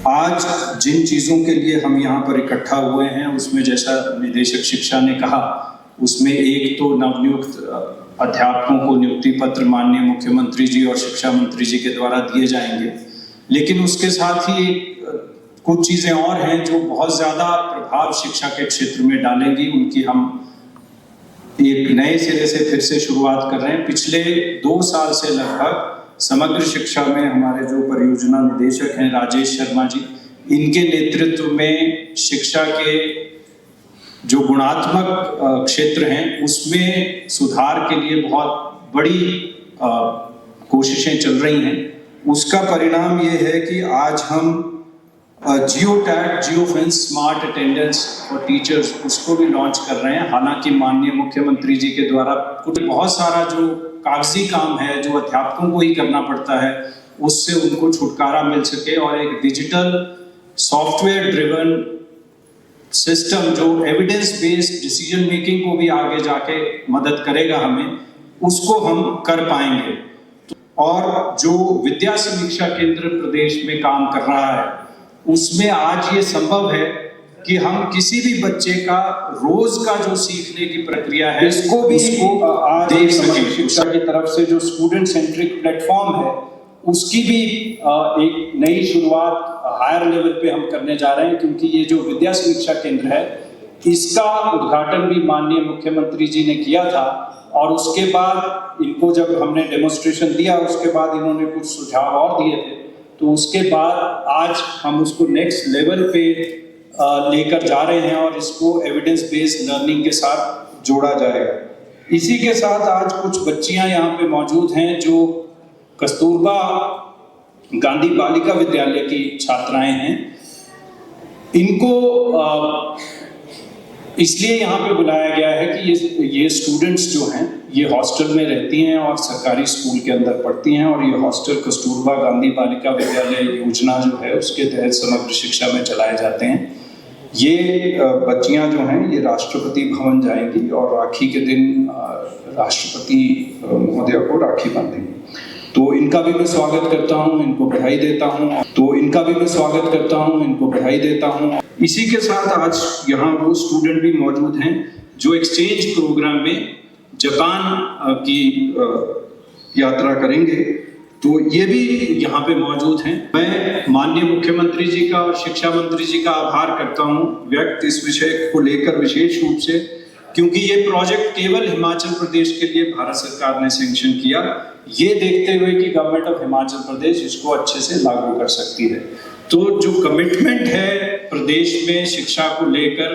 आज जिन चीज़ों के लिए हम यहाँ पर इकट्ठा हुए हैं उसमें जैसा निदेशक शिक्षा ने कहा, उसमें एक तो नवनियुक्त अध्यापकों को नियुक्ति पत्र माननीय मुख्यमंत्री जी और शिक्षा मंत्री जी के द्वारा दिए जाएंगे, लेकिन उसके साथ ही कुछ चीज़ें और हैं जो बहुत ज़्यादा प्रभाव शिक्षा के क्षेत्र में डालेंगी। उनकी हम एक नए सिरे से फिर से शुरुआत कर रहे हैं। पिछले 2 साल से लगभग समग्र शिक्षा में हमारे जो परियोजना निदेशक हैं राजेश शर्मा जी, इनके नेतृत्व में शिक्षा के जो गुणात्मक क्षेत्र हैं उसमें सुधार के लिए बहुत बड़ी कोशिशें चल रही हैं। उसका परिणाम ये है कि आज हम geo tag, geo fence smart attendance for teachers, उसको भी लॉन्च कर रहे हैं। हालांकि माननीय मुख्यमंत्री जी के द्वारा कुछ बहुत सारा जो कागजी काम है जो अध्यापकों को ही करना पड़ता है, उससे उनको छुटकारा मिल सके और एक डिजिटल सॉफ्टवेयर ड्रिवन सिस्टम जो एविडेंस बेस्ड डिसीजन मेकिंग को भी आगे जाके मदद करेगा हमें, उसको हम कर पाएंगे। और जो विद्या समीक्षा केंद्र प्रदेश में काम कर रहा है उसमें आज ये संभव है कि हम किसी भी बच्चे का रोज का जो सीखने की प्रक्रिया है इसको देख सकें। शिक्षा की तरफ से जो स्टूडेंट सेंट्रिक प्लेटफॉर्म है उसकी भी एक नई शुरुआत हायर लेवल पे हम करने जा रहे हैं, क्योंकि ये जो विद्या समीक्षा केंद्र है इसका उद्घाटन भी माननीय मुख्यमंत्री जी ने किया था और उसके बाद इनको जब हमने डेमोन्स्ट्रेशन दिया उसके बाद इन्होंने कुछ सुझाव और दिए थे, तो उसके बाद आज हम उसको नेक्स्ट लेवल पे लेकर जा रहे हैं और इसको एविडेंस बेस्ड लर्निंग के साथ जोड़ा जाएगा। इसी के साथ आज कुछ बच्चियां यहाँ पे मौजूद हैं जो कस्तूरबा गांधी बालिका विद्यालय की छात्राएं हैं। इनको इसलिए यहाँ पे बुलाया गया है कि ये स्टूडेंट्स जो हैं ये हॉस्टल में रहती हैं और सरकारी स्कूल के अंदर पढ़ती हैं, और ये हॉस्टल कस्तूरबा गांधी बालिका विद्यालय योजना जो है उसके तहत समग्र शिक्षा में चलाए जाते हैं। ये बच्चियां जो हैं ये राष्ट्रपति भवन जाएंगी और राखी के दिन राष्ट्रपति महोदय को राखी बांधेंगी। तो इनका भी मैं स्वागत करता हूं, इनको बधाई देता हूं। इसी के साथ आज यहाँ वो स्टूडेंट भी मौजूद हैं जो एक्सचेंज प्रोग्राम में जापान की यात्रा करेंगे, तो ये भी यहाँ पे मौजूद हैं। मैं माननीय मुख्यमंत्री जी का और शिक्षा मंत्री जी का आभार करता हूँ व्यक्त इस विषय को लेकर विशेष रूप से, क्योंकि ये प्रोजेक्ट केवल हिमाचल प्रदेश के लिए भारत सरकार ने सैंक्शन किया, ये देखते हुए कि गवर्नमेंट ऑफ हिमाचल प्रदेश इसको अच्छे से लागू कर सकती है। तो जो कमिटमेंट है प्रदेश में शिक्षा को लेकर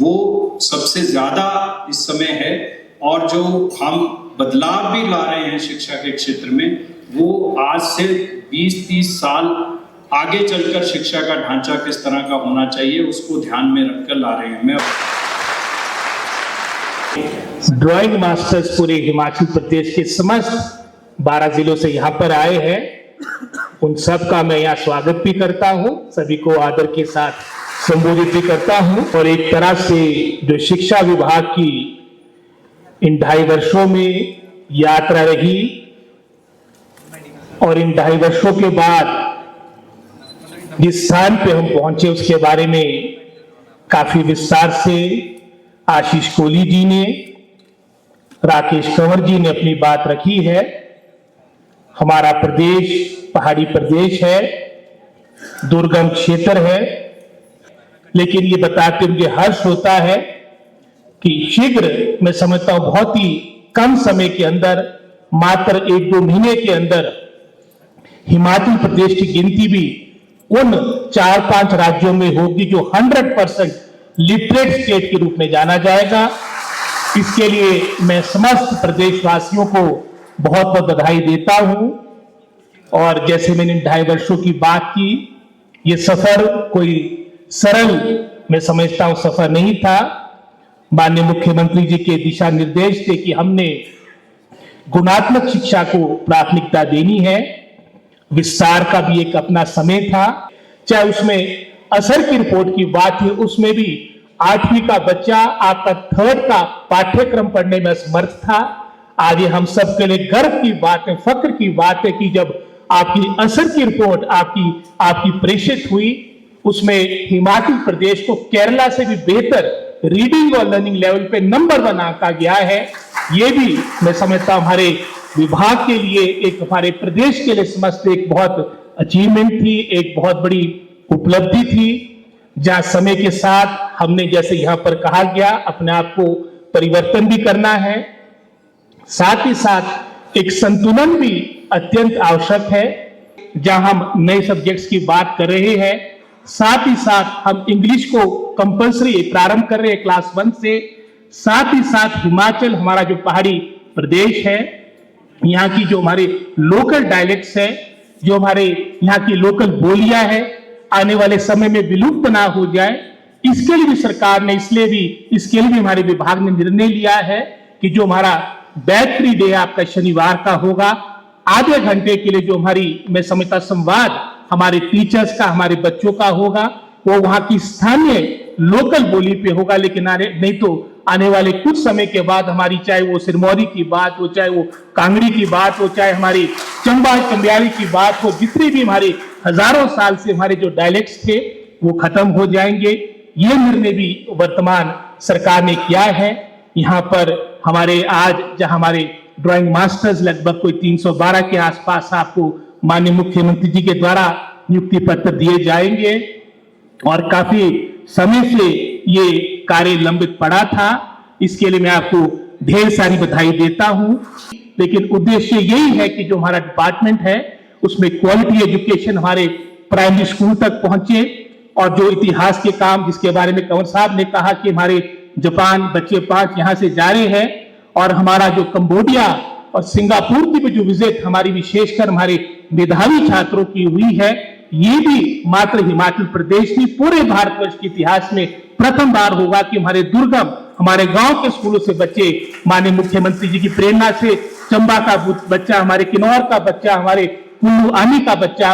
वो सबसे ज्यादा इस समय है, और जो हम बदलाव भी ला रहे हैं शिक्षा के क्षेत्र में वो आज से 20-30 साल आगे चलकर शिक्षा का ढांचा किस तरह का होना चाहिए उसको ध्यान में रखकर ला रहे हैं। मैं ड्राइंग मास्टर्स पूरे हिमाचल प्रदेश के समस्त 12 जिलों से यहाँ पर आए हैं, उन सब का मैं यहाँ स्वागत भी करता हूँ, सभी को आदर के साथ संबोधित भी करता हूँ। और एक तरह से जो शिक्षा विभाग की इन 2.5 वर्षों में यात्रा रही और इन 2.5 वर्षों के बाद जिस स्थान पे हम पहुंचे उसके बारे में काफी विस्तार से आशीष कोहली जी ने, राकेश कंवर जी ने अपनी बात रखी है। हमारा प्रदेश पहाड़ी प्रदेश है, दुर्गम क्षेत्र है, लेकिन ये बताते मुझे हर्ष होता है कि शीघ्र, मैं समझता हूं बहुत ही कम समय के अंदर, मात्र 1-2 महीने के अंदर हिमाचल प्रदेश की गिनती भी उन 4-5 राज्यों में होगी जो 100% लिटरेट स्टेट के रूप में जाना जाएगा। इसके लिए मैं समस्त प्रदेशवासियों को बहुत बहुत बधाई देता हूं। और जैसे मैंने 2.5 वर्षों की बात की, ये सफर कोई सरल, मैं समझता हूं सफर नहीं था। माननीय मुख्यमंत्री जी के दिशा निर्देश थे कि हमने गुणात्मक शिक्षा को प्राथमिकता देनी है, विस्तार का भी एक अपना समय था। चाहे उसमें असर की रिपोर्ट की बात है, उसमें भी 8वीं का बच्चा आपका 3rd का पाठ्यक्रम पढ़ने में असमर्थ था। आज ये हम सब के लिए गर्व की बात है, फक्र की बात है कि जब आपकी असर की रिपोर्ट आपकी प्रेषित हुई, उसमें हिमाचल प्रदेश को केरला से भी बेहतर रीडिंग और लर्निंग लेवल पे नंबर 1 आंका गया है। ये भी मैं समझता हूं हमारे विभाग के लिए, एक हमारे प्रदेश के लिए समस्त एक बहुत अचीवमेंट थी, एक बहुत बड़ी उपलब्धि थी, जहां समय के साथ हमने, जैसे यहां पर कहा गया, अपने आप को परिवर्तन भी करना है, साथ ही साथ एक संतुलन भी अत्यंत आवश्यक है। जहां हम नए सब्जेक्ट्स की बात कर रहे हैं, साथ ही साथ हम इंग्लिश को कंपलसरी प्रारंभ कर रहे हैं क्लास 1 से। साथ ही साथ हिमाचल, हमारा जो पहाड़ी प्रदेश है, यहाँ की जो हमारे लोकल डायलेक्ट्स है, जो हमारे यहाँ की लोकल बोलियां है, आने वाले समय में विलुप्त ना हो जाए, इसके लिए भी सरकार ने, इसके लिए भी हमारे विभाग ने निर्णय लिया है कि जो हमारा बैच फ्री डे आपका शनिवार का होगा, आधे घंटे के लिए जो हमारी, मैं समझता, संवाद हमारे टीचर्स का, हमारे बच्चों का होगा, वो वहां की स्थानीय लोकल बोली पे होगा। लेकिन नहीं तो आने वाले कुछ समय के बाद हमारी, चाहे वो सिरमौरी की बात हो, चाहे वो कांगड़ी की बात हो, चाहे हमारी चंबा चंबियाली की बात हो, जितने भी हमारे हजारों साल से हमारे जो डायलेक्ट्स थे वो खत्म हो जाएंगे। ये निर्णय भी वर्तमान सरकार ने किया है। यहाँ पर हमारे आज, जहां हमारे ड्राइंग मास्टर्स लगभग कोई 312 के आसपास आपको माननीय मुख्यमंत्री जी के द्वारा नियुक्ति पत्र दिए जाएंगे, और काफी समय से ये कार्य लंबित पड़ा था। इसके लिए मैं आपको ढेर सारी बधाई देता हूं। लेकिन उद्देश्य यही है कि जो हमारा डिपार्टमेंट है उसमें क्वालिटी एजुकेशन हमारे प्राइमरी स्कूल तक पहुंचे, और जो इतिहास के काम, जिसके बारे में कंवर साहब ने कहा कि हमारे जापान बच्चे 5 यहां से जा रहे हैं, और हमारा जो कंबोडिया और सिंगापुर की भी जो विजिट हमारी विशेषकर हमारे मेधावी छात्रों की हुई है, ये भी मात्र हिमाचल प्रदेश नहीं, पूरे भारतवर्ष के इतिहास में प्रथम बार होगा कि हमारे दुर्गम, हमारे गांव के स्कूलों से बच्चे माननीय मुख्यमंत्री जी की प्रेरणा से, चंबा का बच्चा, हमारे किन्नौर का बच्चा, हमारे कुल्लू आनी का बच्चा,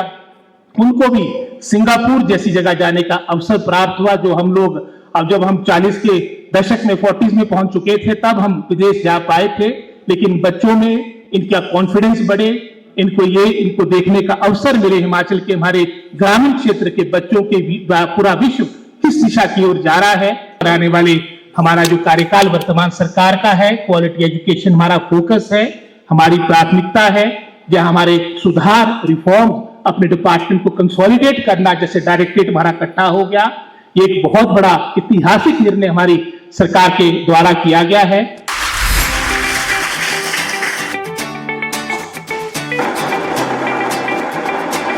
उनको भी सिंगापुर जैसी जगह जाने का अवसर प्राप्त हुआ। जो हम लोग, अब जब हम 40 के दशक में 40s में पहुंच चुके थे, तब हम विदेश जा पाए थे, लेकिन बच्चों में इनका कॉन्फिडेंस बढ़े, इनको देखने का अवसर मिले। हिमाचल के हमारे ग्रामीण क्षेत्र के बच्चों के पूरा विश्व किस दिशा की ओर जा रहा है। आने वाले हमारा जो कार्यकाल वर्तमान सरकार का है, क्वालिटी एजुकेशन हमारा फोकस है, हमारी प्राथमिकता है, जहां हमारे सुधार, रिफॉर्म, अपने डिपार्टमेंट को कंसोलिडेट करना, जैसे डायरेक्टरेट हमारा इकट्ठा हो गया, ये एक बहुत बड़ा ऐतिहासिक निर्णय हमारी सरकार के द्वारा किया गया है।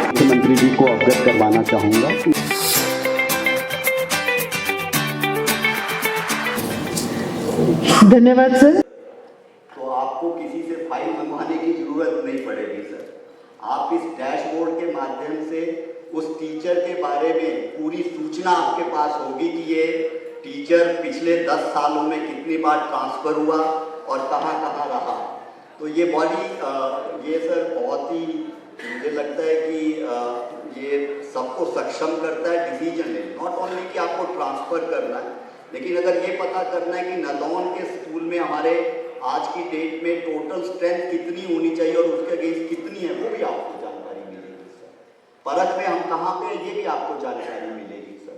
मुख्यमंत्री जी को अवगत करवाना चाहूंगा। धन्यवाद सर। तो आपको किसी से फाइल मंगवाने की जरूरत नहीं पड़ेगी सर। आप इस डैशबोर्ड के माध्यम से उस टीचर के बारे में पूरी सूचना आपके पास होगी कि ये टीचर पिछले 10 सालों में कितनी बार ट्रांसफर हुआ और कहाँ कहाँ रहा। तो ये ये सर बहुत ही, मुझे लगता है कि ये सबको सक्षम करता है डिसीजन लेने। नॉट ओनली कि आपको ट्रांसफ़र करना है, लेकिन अगर ये पता करना है कि नदौन के स्कूल में हमारे आज की डेट में टोटल स्ट्रेंथ कितनी होनी चाहिए और उसके अगेंस्ट कितनी है, वो भी आपको जानकारी मिलेगी सर। परख में हम कहाँ पे, ये भी आपको जानकारी मिलेगी सर।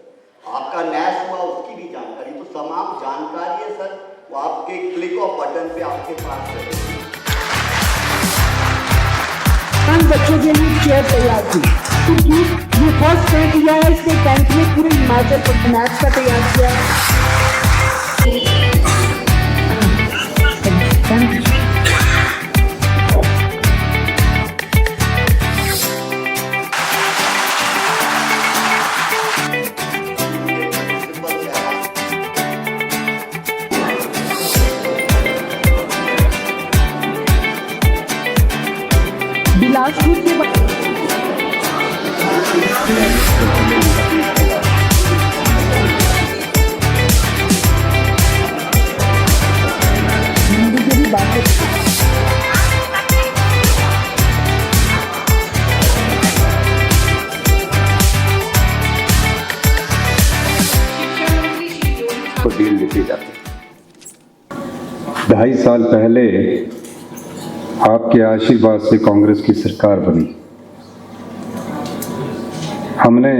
आपका नैश हुआ उसकी भी जानकारी, तो तमाम जानकारी है सर, वो आपके क्लिक ऑफ बटन पे आपके पास है। बच्चों के लिए चेयर तैयार थी, क्योंकि ये फर्स्ट टाइम किया है, इसके टेंथ में पूरे हिमाचल पर मैथ्स का तैयार किया। बिलासपुर के हिंदी की भी बात है। को डील लिखी जाती। 2.5 साल पहले आपके आशीर्वाद से कांग्रेस की सरकार बनी। हमने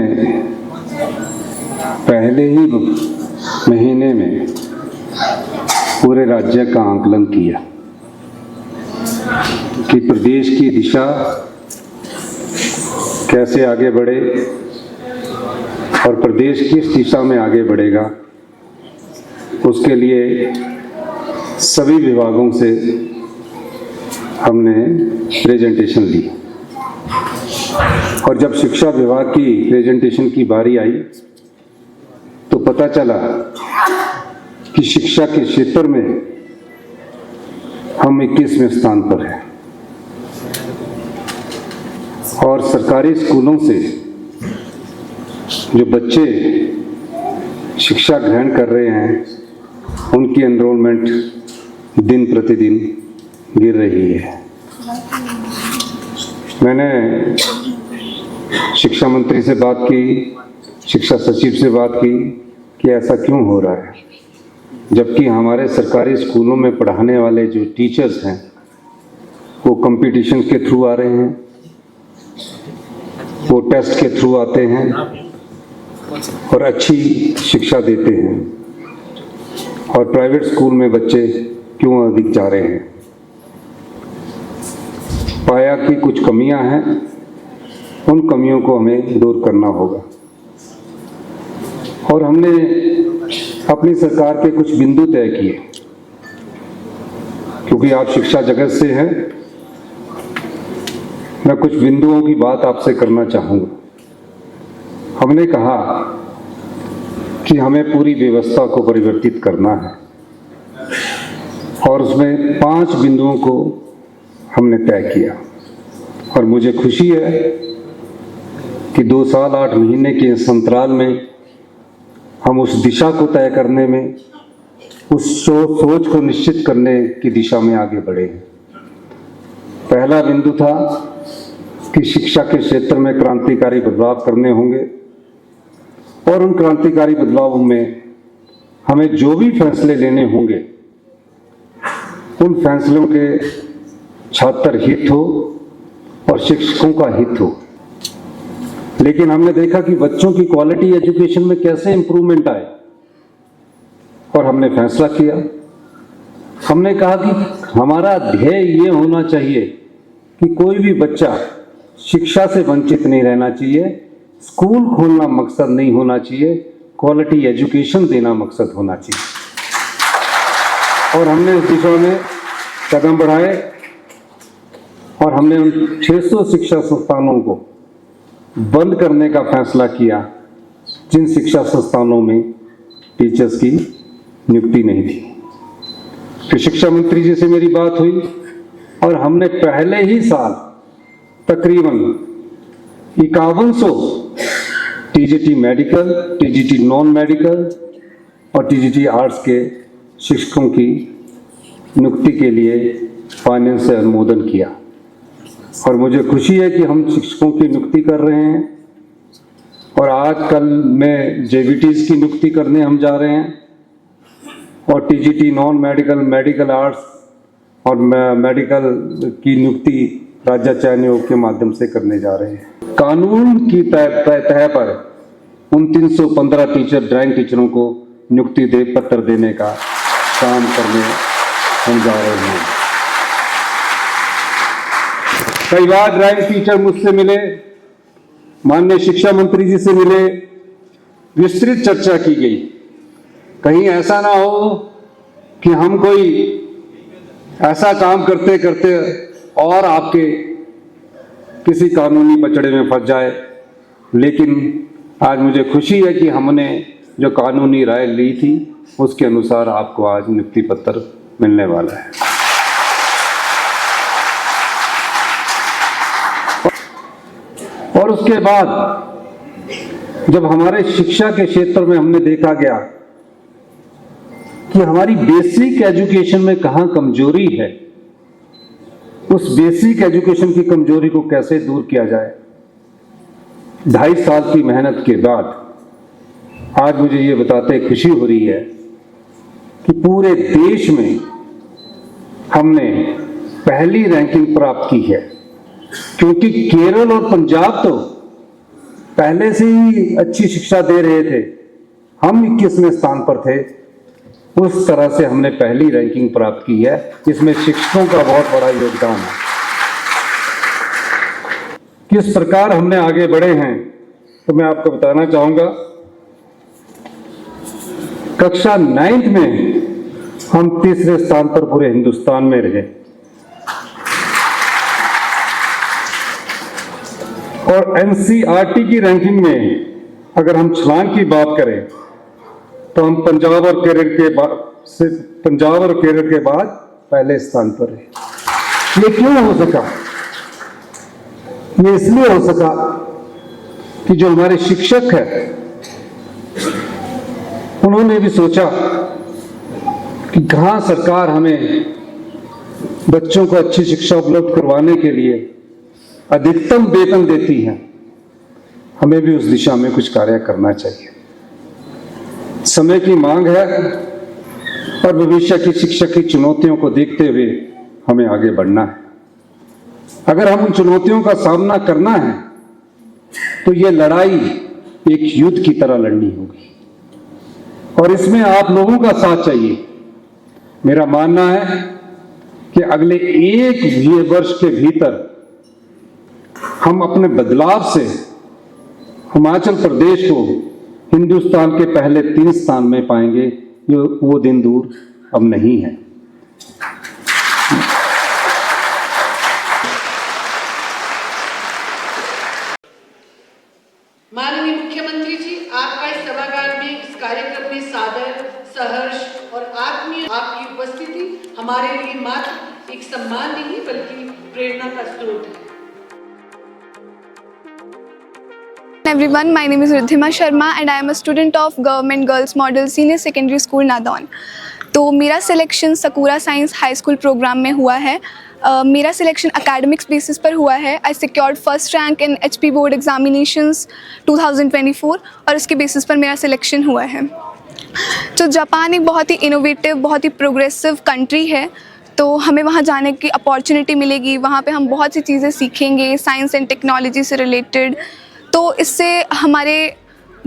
पहले ही महीने में पूरे राज्य का आकलन किया कि प्रदेश की दिशा कैसे आगे बढ़े और प्रदेश किस दिशा में आगे बढ़ेगा, उसके लिए सभी विभागों से हमने प्रेजेंटेशन ली। और जब शिक्षा विभाग की प्रेजेंटेशन की बारी आई तो पता चला कि शिक्षा के क्षेत्र में हम 21वें स्थान पर हैं और सरकारी स्कूलों से जो बच्चे शिक्षा ग्रहण कर रहे हैं उनकी एनरोलमेंट दिन प्रतिदिन गिर रही है। मैंने शिक्षा मंत्री से बात की, शिक्षा सचिव से बात की कि ऐसा क्यों हो रहा है, जबकि हमारे सरकारी स्कूलों में पढ़ाने वाले जो टीचर्स हैं वो कंपटीशन के थ्रू आ रहे हैं, वो टेस्ट के थ्रू आते हैं और अच्छी शिक्षा देते हैं, और प्राइवेट स्कूल में बच्चे क्यों अधिक जा रहे हैं। पाया कि कुछ कमियां हैं, उन कमियों को हमें दूर करना होगा। और हमने अपनी सरकार के कुछ बिंदु तय किए, क्योंकि आप शिक्षा जगत से हैं, मैं कुछ बिंदुओं की बात आपसे करना चाहूँगा। हमने कहा कि हमें पूरी व्यवस्था को परिवर्तित करना है और उसमें 5 बिंदुओं को हमने तय किया। और मुझे खुशी है कि 2 साल 8 महीने के इस अंतराल में हम उस दिशा को तय करने में, उस सोच को निश्चित करने की दिशा में आगे बढ़े। पहला बिंदु था कि शिक्षा के क्षेत्र में क्रांतिकारी बदलाव करने होंगे और उन क्रांतिकारी बदलावों में हमें जो भी फैसले लेने होंगे उन फैसलों के छात्र हित हो और शिक्षकों का हित हो। लेकिन हमने देखा कि बच्चों की क्वालिटी एजुकेशन में कैसे इंप्रूवमेंट आए और हमने फैसला किया। हमने कहा कि हमारा ध्येय ये होना चाहिए कि कोई भी बच्चा शिक्षा से वंचित नहीं रहना चाहिए, स्कूल खोलना मकसद नहीं होना चाहिए, क्वालिटी एजुकेशन देना मकसद होना चाहिए। और हमने उस दिशा में कदम बढ़ाए और हमने उन 600 शिक्षा संस्थानों को बंद करने का फैसला किया जिन शिक्षा संस्थानों में टीचर्स की नियुक्ति नहीं थी। फिर शिक्षा मंत्री जी से मेरी बात हुई और हमने पहले ही साल तकरीबन 5100 TGT medical, TGT non medical और टीजीटी आर्ट्स के शिक्षकों की नियुक्ति के लिए फाइनेंस से अनुमोदन किया। और मुझे खुशी है कि हम शिक्षकों की नियुक्ति कर रहे हैं और आज कल में जेबीटीज की नियुक्ति करने हम जा रहे हैं और TGT non medical, medical arts और मेडिकल की नियुक्ति राज्य चयन आयोग के माध्यम से करने जा रहे हैं। कानून की तह पर उन 315 टीचर, ड्राइंग टीचरों को नियुक्ति पत्र देने का काम करने हम जा रहे हैं। कई बार ड्राइंग टीचर मुझसे मिले, माननीय शिक्षा मंत्री जी से मिले, विस्तृत चर्चा की गई। कहीं ऐसा ना हो कि हम कोई ऐसा काम करते करते और आपके किसी कानूनी पचड़े में फंस जाए। लेकिन आज मुझे खुशी है कि हमने जो कानूनी राय ली थी उसके अनुसार आपको आज नियुक्ति पत्र मिलने वाला है। और उसके बाद जब हमारे शिक्षा के क्षेत्र में हमने देखा गया कि हमारी बेसिक एजुकेशन में कहां कमजोरी है, उस बेसिक एजुकेशन की कमजोरी को कैसे दूर किया जाए, 2.5 साल की मेहनत के बाद आज मुझे ये बताते खुशी हो रही है कि पूरे देश में हमने पहली रैंकिंग प्राप्त की है। क्योंकि केरल और पंजाब तो पहले से ही अच्छी शिक्षा दे रहे थे, हम 21वें स्थान पर थे, उस तरह से हमने पहली रैंकिंग प्राप्त की है। इसमें शिक्षकों का बहुत बड़ा योगदान है। किस प्रकार हमने आगे बढ़े हैं तो मैं आपको बताना चाहूंगा। कक्षा 9th में हम तीसरे स्थान पर पूरे हिंदुस्तान में रहे और एनसीईआरटी की रैंकिंग में अगर हम छलांग की बात करें तो हम पंजाब और केरल के बाद पहले स्थान पर रहे। ये क्यों हो सका? ये इसलिए हो सका कि जो हमारे शिक्षक हैं उन्होंने भी सोचा कि कहाँ सरकार हमें बच्चों को अच्छी शिक्षा उपलब्ध करवाने के लिए अधिकतम वेतन देती है, हमें भी उस दिशा में कुछ कार्य करना चाहिए। समय की मांग है और भविष्य की शिक्षा की चुनौतियों को देखते हुए हमें आगे बढ़ना है। अगर हम उन चुनौतियों का सामना करना है तो ये लड़ाई एक युद्ध की तरह लड़नी होगी और इसमें आप लोगों का साथ चाहिए। मेरा मानना है कि अगले 1 वर्ष के भीतर हम अपने बदलाव से हिमाचल प्रदेश को हिंदुस्तान के पहले 3 स्थान में पाएंगे। वो दिन दूर अब नहीं है। माननीय मुख्यमंत्री जी, आपका इस सभागार में इस कार्यक्रम में सादर, सहर्ष और आत्मीय आपकी उपस्थिति हमारे लिए मात्र एक सम्मान नहीं बल्कि प्रेरणा का स्रोत है। Everyone, my name is Riddhima Sharma and I am a student of Government Girls Model Senior Secondary School Nadaun. तो मेरा selection सकूरा science high school programme में हुआ है। मेरा सिलेक्शन एकेडमिक्स बेसिस पर हुआ है। I secured first rank in HP board examinations 2024 और उसके बेसिस पर मेरा सिलेक्शन हुआ है। तो जापान एक बहुत ही इनोवेटिव, बहुत ही प्रोग्रेसिव कंट्री है, तो हमें वहाँ जाने की अपॉर्चुनिटी मिलेगी। वहाँ पे हम बहुत सी चीज़ें सीखेंगे साइंस एंड टेक्नोलॉजी से रिलेटेड, तो इससे हमारे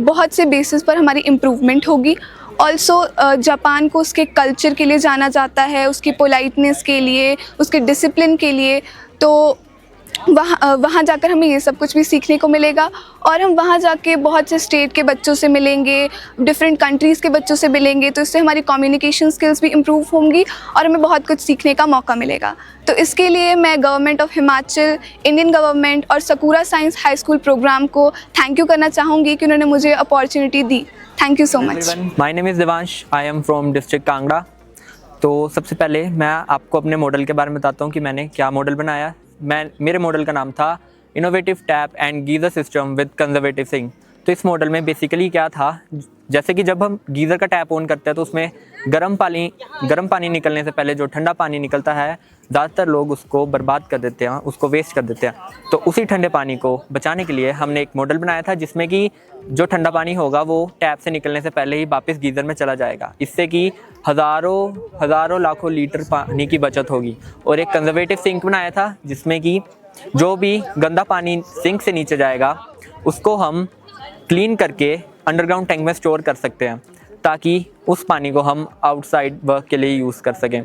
बहुत से बेसिस पर हमारी इम्प्रूवमेंट होगी। ऑल्सो जापान को उसके कल्चर के लिए जाना जाता है, उसकी पोलाइटनेस के लिए, उसके डिसिप्लिन के लिए। तो वहाँ जाकर हमें ये सब कुछ भी सीखने को मिलेगा और हम वहाँ जाके बहुत से स्टेट के बच्चों से मिलेंगे, डिफरेंट कंट्रीज़ के बच्चों से मिलेंगे, तो इससे हमारी कम्युनिकेशन स्किल्स भी इम्प्रूव होंगी और हमें बहुत कुछ सीखने का मौका मिलेगा। तो इसके लिए मैं government of Himachal, Indian government और सकूरा साइंस हाई स्कूल प्रोग्राम को थैंक यू करना चाहूँगी कि उन्होंने मुझे opportunity the. Thank you so much. My name is Devansh, I am from district Kangra. तो सबसे पहले मैं आपको अपने मॉडल के बारे में बताता हूँ कि मैंने क्या मॉडल बनाया। मेरे मॉडल का नाम था innovative tap and geyser system with conservative sink. तो इस मॉडल में बेसिकली क्या था, जैसे कि जब हम गीज़र का टैप ऑन करते हैं तो उसमें गर्म पानी निकलने से पहले जो ठंडा पानी निकलता है, ज़्यादातर लोग उसको बर्बाद कर देते हैं, उसको वेस्ट कर देते हैं। तो उसी ठंडे पानी को बचाने के लिए हमने एक मॉडल बनाया था जिसमें कि जो ठंडा पानी होगा वो टैप से निकलने से पहले ही वापस गीज़र में चला जाएगा। इससे कि हज़ारों लाखों लीटर पानी की बचत होगी। और एक कंजर्वेटिव सिंक बनाया था जिसमें कि जो भी गंदा पानी सिंक से नीचे जाएगा उसको हम क्लीन करके अंडरग्राउंड टैंक में स्टोर कर सकते हैं, ताकि उस पानी को हम आउटसाइड वर्क के लिए यूज़ कर सकें।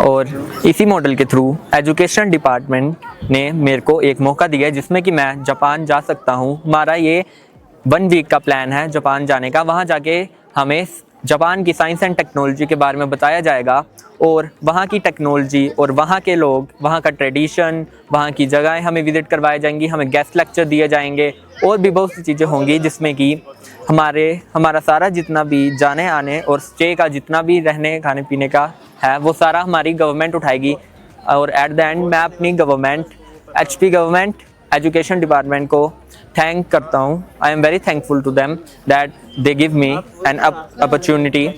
और इसी मॉडल के थ्रू एजुकेशन डिपार्टमेंट ने मेरे को एक मौका दिया जिसमें कि मैं जापान जा सकता हूँ। हमारा ये 1 वीक का प्लान है जापान जाने का। वहाँ जाके हमें जापान की साइंस एंड टेक्नोलॉजी के बारे में बताया जाएगा और वहाँ की टेक्नोलॉजी और वहाँ के लोग, वहाँ का ट्रेडिशन, वहाँ की जगहें हमें विज़िट करवाई जाएंगी। हमें गेस्ट लेक्चर दिए जाएंगे और भी बहुत सी चीज़ें होंगी जिसमें कि हमारा सारा जितना भी जाने आने और स्टे का जितना भी रहने खाने पीने का है वो सारा हमारी गवर्नमेंट उठाएगी। और एट द एंड मैं अपनी government, HP government education department को थैंक करता हूँ। I am very thankful to them that they give me an opportunity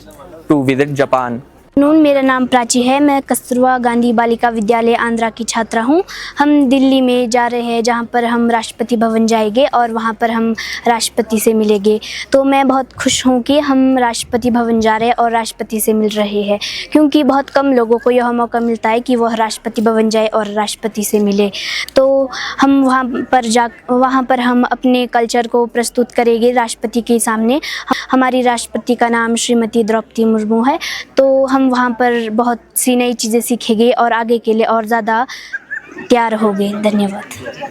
to visit Japan. नून, मेरा नाम प्राची है। मैं कस्तूरबा गांधी बालिका विद्यालय आंध्रा की छात्रा हूँ। हम दिल्ली में जा रहे हैं जहाँ पर हम राष्ट्रपति भवन जाएंगे और वहाँ पर हम राष्ट्रपति से मिलेंगे। तो मैं बहुत खुश हूँ कि हम राष्ट्रपति भवन जा रहे हैं और राष्ट्रपति से मिल रहे हैं, क्योंकि बहुत कम लोगों को यह मौका मिलता है कि वह राष्ट्रपति भवन जाए और राष्ट्रपति से मिले। तो हम वहाँ पर हम अपने कल्चर को प्रस्तुत करेंगे राष्ट्रपति के सामने। हमारी राष्ट्रपति का नाम श्रीमती द्रौपदी मुर्मू है। तो हम वहाँ पर बहुत सी नई चीज़ें सीखेंगे और आगे के लिए और ज़्यादा तैयार होंगे। धन्यवाद।